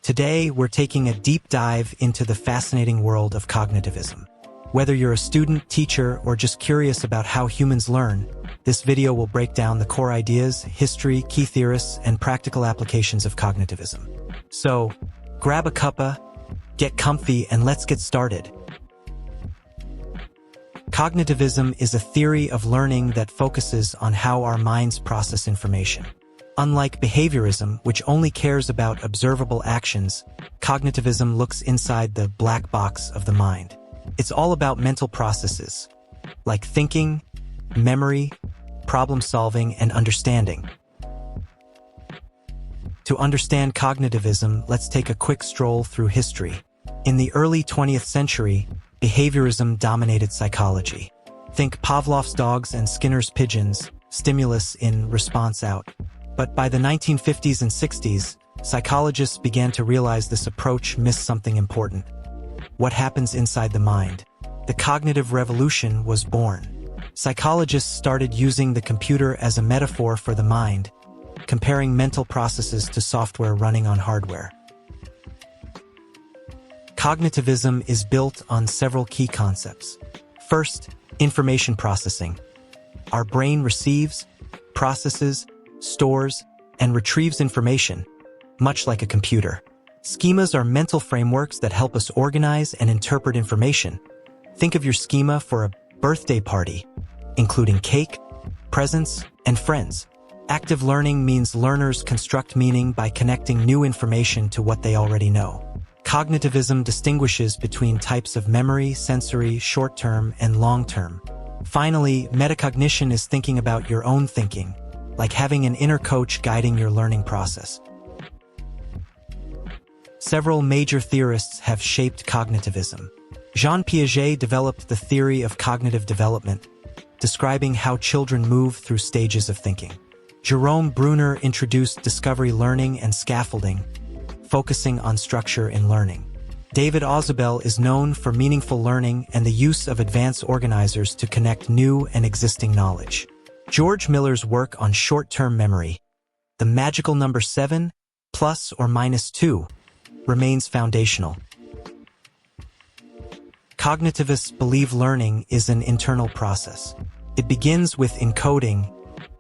Today, we're taking a deep dive into the fascinating world of cognitivism. Whether you're a student, teacher, or just curious about how humans learn, this video will break down the core ideas, history, key theorists, and practical applications of cognitivism. So, grab a cuppa, get comfy, and let's get started. Cognitivism is a theory of learning that focuses on how our minds process information. Unlike behaviorism, which only cares about observable actions, cognitivism looks inside the black box of the mind. It's all about mental processes, like thinking, memory, problem-solving, and understanding. To understand cognitivism, let's take a quick stroll through history. In the early 20th century, behaviorism dominated psychology. Think Pavlov's dogs and Skinner's pigeons, stimulus in, response out. But by the 1950s and 60s, psychologists began to realize this approach missed something important. What happens inside the mind? The cognitive revolution was born. Psychologists started using the computer as a metaphor for the mind, comparing mental processes to software running on hardware. Cognitivism is built on several key concepts. First, information processing. Our brain receives, processes, stores, and retrieves information, much like a computer. Schemas are mental frameworks that help us organize and interpret information. Think of your schema for a birthday party, including cake, presents, and friends. Active learning means learners construct meaning by connecting new information to what they already know. Cognitivism distinguishes between types of memory, sensory, short-term, and long-term. Finally, metacognition is thinking about your own thinking, like having an inner coach guiding your learning process. Several major theorists have shaped cognitivism. Jean Piaget developed the theory of cognitive development, describing how children move through stages of thinking. Jerome Bruner introduced discovery learning and scaffolding, focusing on structure in learning. David Ausubel is known for meaningful learning and the use of advanced organizers to connect new and existing knowledge. George Miller's work on short-term memory, the magical number 7 plus or minus 2, remains foundational. Cognitivists believe learning is an internal process. It begins with encoding.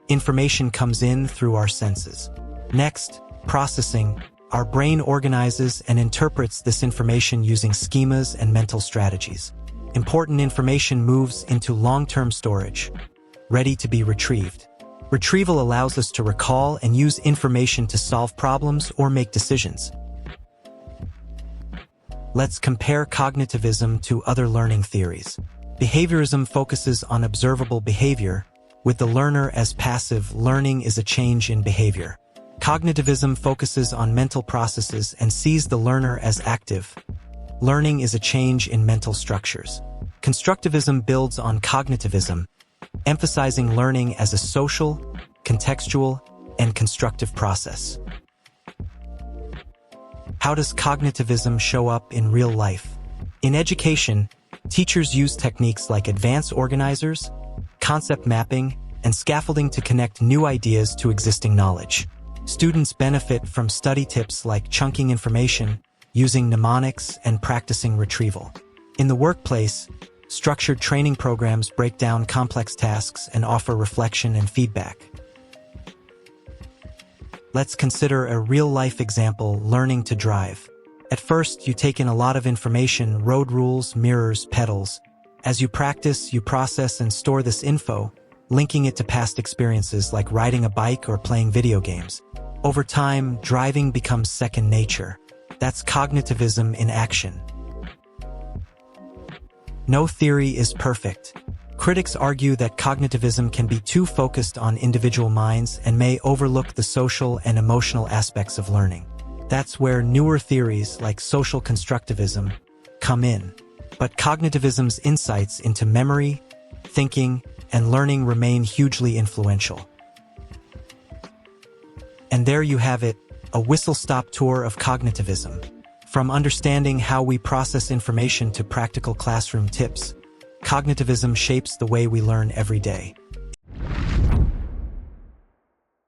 Information comes in through our senses. Next, processing. Our brain organizes and interprets this information using schemas and mental strategies. Important information moves into long-term storage, ready to be retrieved. Retrieval allows us to recall and use information to solve problems or make decisions. Let's compare cognitivism to other learning theories. Behaviorism focuses on observable behavior, with the learner as passive. Learning is a change in behavior. Cognitivism focuses on mental processes and sees the learner as active. Learning is a change in mental structures. Constructivism builds on cognitivism, emphasizing learning as a social, contextual, and constructive process. How does cognitivism show up in real life? In education, teachers use techniques like advanced organizers, concept mapping, and scaffolding to connect new ideas to existing knowledge. Students benefit from study tips like chunking information, using mnemonics, and practicing retrieval. In the workplace, structured training programs break down complex tasks and offer reflection and feedback. Let's consider a real-life example: learning to drive. At first, you take in a lot of information: road rules, mirrors, pedals. As you practice, you process and store this info, linking it to past experiences like riding a bike or playing video games. Over time, driving becomes second nature. That's cognitivism in action. No theory is perfect. Critics argue that cognitivism can be too focused on individual minds and may overlook the social and emotional aspects of learning. That's where newer theories like social constructivism come in. But cognitivism's insights into memory, thinking, and learning remain hugely influential. And there you have it, a whistle-stop tour of cognitivism. From understanding how we process information to practical classroom tips, cognitivism shapes the way we learn every day.